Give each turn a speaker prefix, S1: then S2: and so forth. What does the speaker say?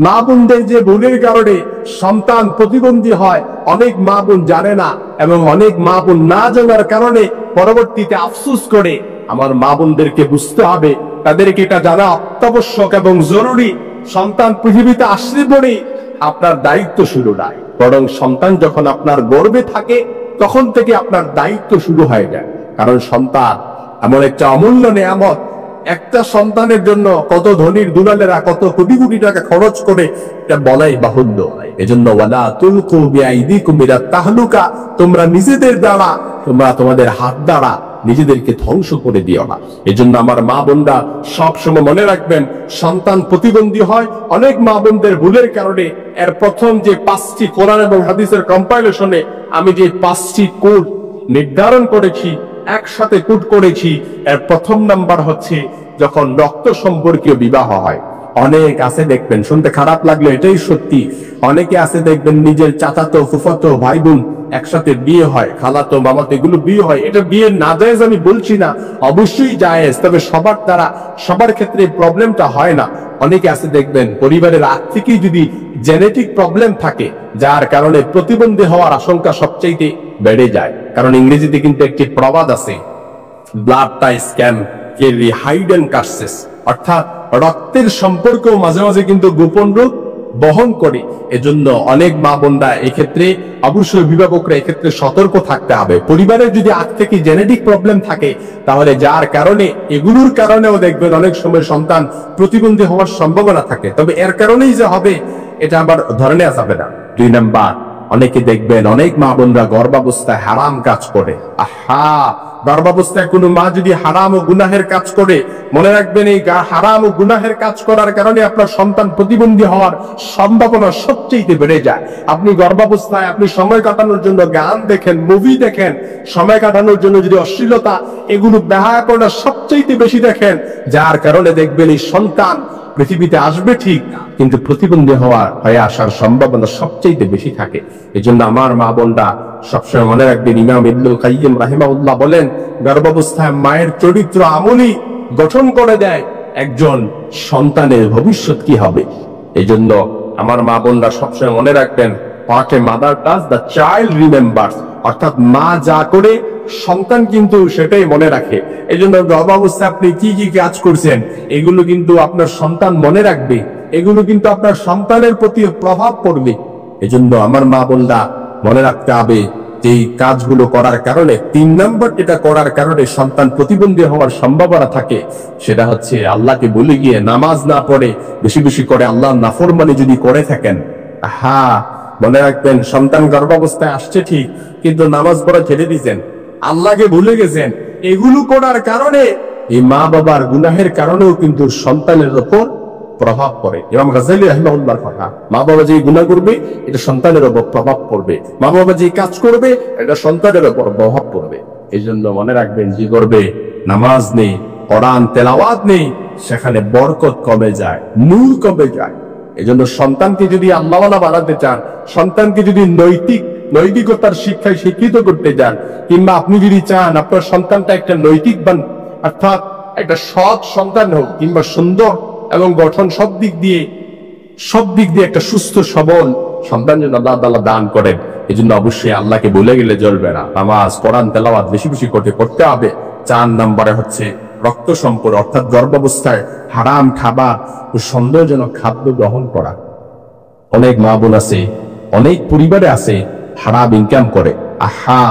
S1: মা বোনদের যে ভুলের কারণে সন্তান প্রতিবন্ধী হয়, অনেক মা বোন জানে না, এবং অনেক মা বোন না জানার কারণে পরবর্তীতে আফসোস করে। আমার মা বোনদেরকে বুঝতে হবে, তাদেরকে এটা জানা অত্যাবশ্যক এবং জরুরি। সন্তান পৃথিবীতে আসলে পরে আপনার দায়িত্ব শুরু নয়, বরং সন্তান যখন আপনার গর্ভে থাকে তখন থেকে আপনার দায়িত্ব শুরু হয়ে যায়। কারণ সন্তান এমন একটা অমূল্য নেয়ামত। একটা সন্তানের জন্য কত ধনীর দুলালেরা কত কোটি কোটি টাকা খরচ করে, এটা বলাই বাহুল্য। এজন্য ওয়ালা তুলকু বিআইদিকুম ইলা তাহলুকা, তোমরা নিজেদের দ্বারা, তোমরা তোমাদের হাত দ্বারা নিজেদেরকে ধ্বংস করে দিও না। এজন্য আমার মা বোনরা সবসময় মনে রাখবেন, সন্তান প্রতিবন্ধী হয় অনেক মা বোনদের ভুলের কারণে। এর প্রথম যে 5টি কোরআন এবং হাদিসের কম্পাইলেশনে আমি যে 5টি কোড নির্ধারণ করেছি, একসাথে কোড করেছি, এর প্রথম নাম্বার হচ্ছে যখন রক্ত সম্পর্কীয় বিবাহ হয়। অনেক আছে দেখবেন, শুনতে খারাপ লাগলো এটাই সত্যি, অনেকে আছে দেখবেন নিজের চাচাতো ফুফাতো ভাই বোন একসাথে বিয়ে হয়, খালাতো মামাতো এগুলো বিয়ে হয়। এটা বিয়ে না জায়েজ আমি বলছি না, অবশ্যই জায়েজ, তবে সবার দ্বারা সবার ক্ষেত্রে প্রবলেমটা হয় না। অনেকে আছে দেখবেন পরিবারের আগ থেকেই যদি জেনেটিক প্রবলেম থাকে, যার কারণে প্রতিবন্ধী হওয়ার আশঙ্কা সবচাইতে বেড়ে যায়। কারণ ইংরেজিতে কিন্তু একটি প্রবাদ আছে, blood ties can carry hidden curses, অর্থাৎ রক্তের সম্পর্ক মাঝে মাঝে কিন্তু গোপন রূপ বহন করে। এজন্য অনেক মা বোনরা এক্ষেত্রে, অবশ্যই অভিভাবকরা এক্ষেত্রে সতর্ক থাকতে হবে। পরিবারের যদি আগ থেকে জেনেটিক প্রবলেম থাকে, তাহলে যার কারণে এগুলোর কারণেও দেখবেন অনেক সময় সন্তান প্রতিবন্ধী হওয়ার সম্ভাবনা থাকে। তবে এর কারণেই যে হবে এটা আবার ধরে নেওয়া যাবে না। 2 নাম্বার, অনেকে দেখবেন অনেক মা বোনরা গর্ভাবস্থায় হারাম কাজ করে। আহা, গর্ভাবস্থায় কোনো মা যদি হারাম ও গুনাহের কাজ করে, মনে রাখবেন এই হারাম ও গুনাহের কাজ করার কারণে আপনার সন্তান প্রতিবন্ধী হওয়ার সম্ভাবনা সবচেয়ে বেড়ে যায়। আপনি গর্ভাবস্থায় আপনি সময় কাটানোর জন্য গান দেখেন, মুভি দেখেন, সময় কাটানোর জন্য যদি অশ্লীলতা এগুলো বেহায়াপনা সবচেয়ে বেশি দেখেন, যার কারণে দেখবেন এই সন্তান পৃথিবীতে আসবে ঠিক, কিন্তু প্রতিবন্ধী হয়ে আসার সম্ভাবনা সবচেয়ে বেশি থাকে। এজন্য আমার মা বোনরা সবসময় মনে রাখবেন, ইমাম ইবনুল কাইয়িম রাহিমাহুল্লাহ বলেন, গর্ভাবস্থায় মায়ের চরিত্র আমলই গঠন করে দেয় একজন সন্তানের ভবিষ্যৎ কি হবে। এজন্য আমার মা বোনরা সবসময় মনে রাখবেন, what a mother does the child remembers, অর্থাৎ মা যা করে সন্তান কিন্তু সেটাই মনে রাখে। এই জন্য গর্ভাবস্থায় আপনি কি কি কাজ করছেন এগুলো কিন্তু আপনার সন্তান মনে রাখবে, এগুলো কিন্তু আপনার সন্তানের প্রতি প্রভাব পড়বে। এজন্য আমার মা বোনরা মনে রাখতে হবে যে এই কাজগুলো করার কারণে 3 নম্বর যেটা করার কারণে সন্তান প্রতিবন্ধী হওয়ার সম্ভাবনা থাকে, সেটা হচ্ছে আল্লাহকে ভুলে গিয়ে নামাজ না পড়ে বেশি বেশি করে আল্লাহর নাফরমানি যদি করে থাকেন। হ্যাঁ, মনে রাখবেন, সন্তান গর্ভাবস্থায় আসছে ঠিক, কিন্তু নামাজ পড়া ছেড়ে দিয়েছেন, আল্লাহকে ভুলে গেছেন। এগুলো করার কারণে এই মা বাবার গুনাহের কারণেও কিন্তু সন্তানের উপর প্রভাব পড়ে। ইমাম গাজ্জালী রাহিমাহুল্লাহর কথা, মা বাবা যে গুনাহ করবে এটা সন্তানের উপর প্রভাব পড়বে, মা বাবা যে কাজ করবে এটা সন্তানের উপর প্রভাব পড়বে। এই জন্য মনে রাখবেন, যে করবে নামাজ নেই, কোরআন তেলাওয়াত নেই, সেখানে বরকত কমে যায়, নূর কমে যায়। এই জন্য সন্তানকে যদি আল্লাহওয়ালা বানাতে চান, সন্তানকে যদি নৈতিকতার শিক্ষায় শিক্ষিত করতে চান, কিংবা আপনি যদি চান আপনার সন্তানটা একটা নৈতিকবান অর্থাৎ একটা সৎ সন্তান হোক, কিংবা সুন্দর এবং গঠন সব দিক দিয়ে একটা সুস্থ সবল সন্তান যেন আল্লাহ তাআলা দান করেন, এই জন্য অবশ্যই আল্লাহকে ভুলে গেলে চলবে না। নামাজ, কোরআন তেলাওয়াত বেশি বেশি করতে হবে। 4 নম্বরে হচ্ছে রক্ত সম্পর্ক, অর্থাৎ গর্ভাবস্থায় হারাম খাবার ও সন্দেহজনক খাদ্য গ্রহণ করা। অনেক মা বোন আছে, অনেক পরিবারে আছে হারাম ইনকাম করে। আহা,